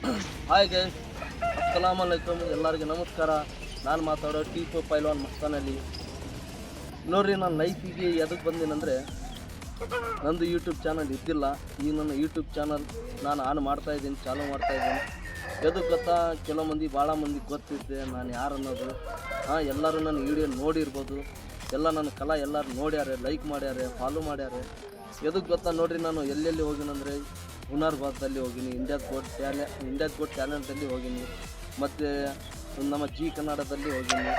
Hi guys, ಅಸ್ಸಲಾಮಲೈಕುಮ್, ಎಲ್ಲರಿಗೂ ನಮಸ್ಕಾರ. ನಾನು ಮಾತಾಡೋ ಟಿಪು ಪೈಲ್ವಾನ್ ಮಸ್ತಾನಲ್ಲಿ. ನೋಡ್ರಿ, ನಾನು ಲೈಫಿಗೆ ಎದಕ್ಕೆ ಬಂದೇನೆಂದರೆ, ನಂದು ಯೂಟ್ಯೂಬ್ ಚಾನಲ್ ಇದ್ದಿಲ್ಲ. ಈ ನನ್ನ ಯೂಟ್ಯೂಬ್ ಚಾನಲ್ ನಾನು ಚಾಲೂ ಮಾಡ್ತಾಯಿದ್ದೀನಿ. ಎದಕ್ಕೆ ಗೊತ್ತಾ, ಕೆಲವು ಮಂದಿ ಭಾಳ ಮಂದಿ ಗೊತ್ತಿದ್ದೆ ನಾನು ಯಾರು ಅನ್ನೋದು. ಎಲ್ಲರೂ ನನ್ನ ವಿಡಿಯೋ ನೋಡಿರ್ಬೋದು, ಎಲ್ಲ ನನ್ನ ಕಲಾ ಎಲ್ಲರೂ ನೋಡ್ಯಾರೆ, ಲೈಕ್ ಮಾಡ್ಯಾರೆ, ಫಾಲೋ ಮಾಡ್ಯಾರೆ. ಎದಕ್ಕೆ ಗೊತ್ತಾ ನೋಡ್ರಿ, ನಾನು ಎಲ್ಲೆಲ್ಲಿ ಹೋಗಿನಂದರೆ ಹುನಾರ್ಬಾದಲ್ಲಿ ಹೋಗಿನಿ, ಇಂಡಿಯಾದ ಗೋಟ್ ಟ್ಯಾಲೆಂಟಲ್ಲಿ ಹೋಗಿನಿ, ಮತ್ತು ನಮ್ಮ ಜಿ ಕನ್ನಡದಲ್ಲಿ ಹೋಗಿನಿ,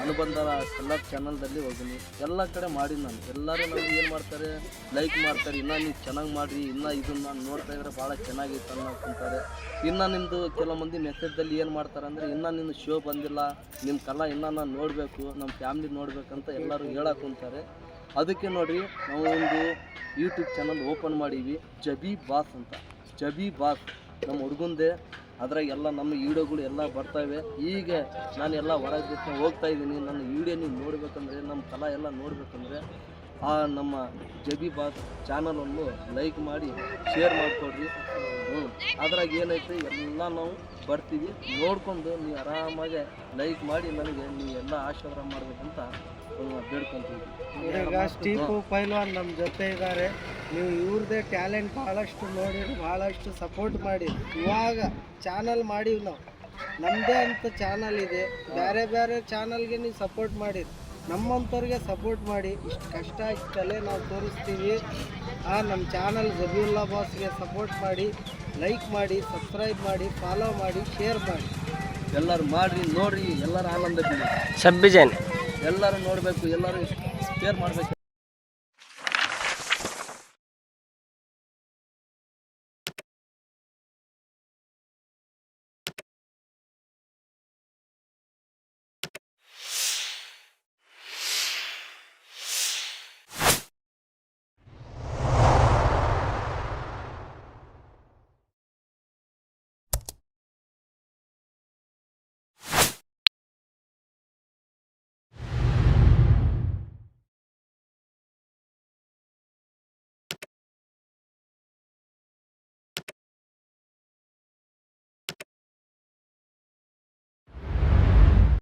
ಅನುಬಂಧ ಕನ್ನಡ ಚಾನಲ್ದಲ್ಲಿ ಹೋಗಿನಿ. ಎಲ್ಲ ಕಡೆ ಮಾಡಿ ನಾನು. ಎಲ್ಲರೂ ನನಗೆ ಏನು ಮಾಡ್ತಾರೆ, ಲೈಕ್ ಮಾಡ್ತಾರೆ, ಇನ್ನೂ ನೀವು ಚೆನ್ನಾಗಿ ಮಾಡಿರಿ, ಇನ್ನೂ ಇದನ್ನು ನಾನು ನೋಡ್ತಾಯಿದ್ರೆ ಭಾಳ ಚೆನ್ನಾಗಿತ್ತು ಅನ್ನೋಂತಾರೆ. ಇನ್ನು ನಿಮ್ಮದು ಕೆಲವು ಮಂದಿ ಮೆಸೇಜ್ದಲ್ಲಿ ಏನು ಮಾಡ್ತಾರೆ ಅಂದರೆ, ಇನ್ನೂ ನಿನ್ನ ಶೋ ಬಂದಿಲ್ಲ, ನಿಮ್ಮ ಕಲಾ ಇನ್ನೂ ನಾನು ನೋಡಬೇಕು, ನಮ್ಮ ಫ್ಯಾಮ್ಲಿ ನೋಡಬೇಕಂತ ಎಲ್ಲರೂ ಹೇಳಕ್ಕಂತಾರೆ. ಅದಕ್ಕೆ ನೋಡಿರಿ, ನಾವು ಒಂದು ಯೂಟ್ಯೂಬ್ ಚಾನಲ್ ಓಪನ್ ಮಾಡೀವಿ, ಜಬಿ ಬಾಸ್ ಅಂತ. ಜಬಿ ಬಾಸ್ ನಮ್ಮ ಹುಡುಗಂದೆ. ಅದ್ರಾಗ ಎಲ್ಲ ನಮ್ಮ ವೀಡಿಯೋಗಳು ಎಲ್ಲ ಬರ್ತಾಯಿವೆ. ಈಗ ನಾನು ಎಲ್ಲ ಹೊರಗೆ ಹೋಗ್ತಾಯಿದ್ದೀನಿ. ನನ್ನ ವೀಡಿಯೋ ನೀವು ನೋಡಬೇಕಂದ್ರೆ, ನಮ್ಮ ಕಲಾ ಎಲ್ಲ ನೋಡಬೇಕಂದ್ರೆ ನಮ್ಮ ಜಬಿ ಬಾಸ್ ಚಾನಲನ್ನು ಲೈಕ್ ಮಾಡಿ ಶೇರ್ ಮಾಡಿಕೊಡ್ರಿ. ಅದ್ರಾಗ ಏನೈತೆ ಎಲ್ಲ ನಾವು ಬರ್ತೀವಿ, ನೋಡಿಕೊಂಡು ನೀವು ಆರಾಮಾಗೆ ಲೈಕ್ ಮಾಡಿ ನನಗೆ ನೀವು ಎಲ್ಲ ಆಶೀರ್ವಾದ ಮಾಡಬೇಕಂತ ಬೇಡ್ಕೊತೀವಿ. ಈಗ ಟಿಪು ಪೈಲ್ವಾನ್ ನಮ್ಮ ಜೊತೆ ಇದ್ದಾರೆ. ನೀವು ಇವ್ರದ್ದೇ ಟ್ಯಾಲೆಂಟ್ ಭಾಳಷ್ಟು ನೋಡಿರಿ, ಭಾಳಷ್ಟು ಸಪೋರ್ಟ್ ಮಾಡಿ. ಇವಾಗ ಚಾನಲ್ ಮಾಡಿವಿ ನಾವು, ನಮ್ಮದೇ ಅಂತ ಚಾನಲ್ ಇದೆ. ಬೇರೆ ಬೇರೆ ಚಾನಲ್ಗೆ ನೀವು ಸಪೋರ್ಟ್ ಮಾಡಿರಿ, ನಮ್ಮಂಥವ್ರಿಗೆ ಸಪೋರ್ಟ್ ಮಾಡಿ. ಇಷ್ಟು ಕಷ್ಟ ಇಷ್ಟಲ್ಲೇ ನಾವು ತೋರಿಸ್ತೀವಿ. ನಮ್ಮ ಚಾನಲ್ ಜಬೀವುಲ್ಲಾ ಬಾಸ್ಗೆ ಸಪೋರ್ಟ್ ಮಾಡಿ, ಲೈಕ್ ಮಾಡಿ, ಸಬ್ಸ್ಕ್ರೈಬ್ ಮಾಡಿ, ಫಾಲೋ ಮಾಡಿ, ಶೇರ್ ಮಾಡಿ. ಎಲ್ಲರೂ ಮಾಡಿರಿ, ನೋಡಿರಿ, ಎಲ್ಲರೂ ಆನಂದ ಬೀಳಿ. ಸಬ್ಬಿಜನ್ ಎಲ್ಲರೂ ನೋಡಬೇಕು, ಎಲ್ಲರೂ ಶೇರ್ ಮಾಡಬೇಕು.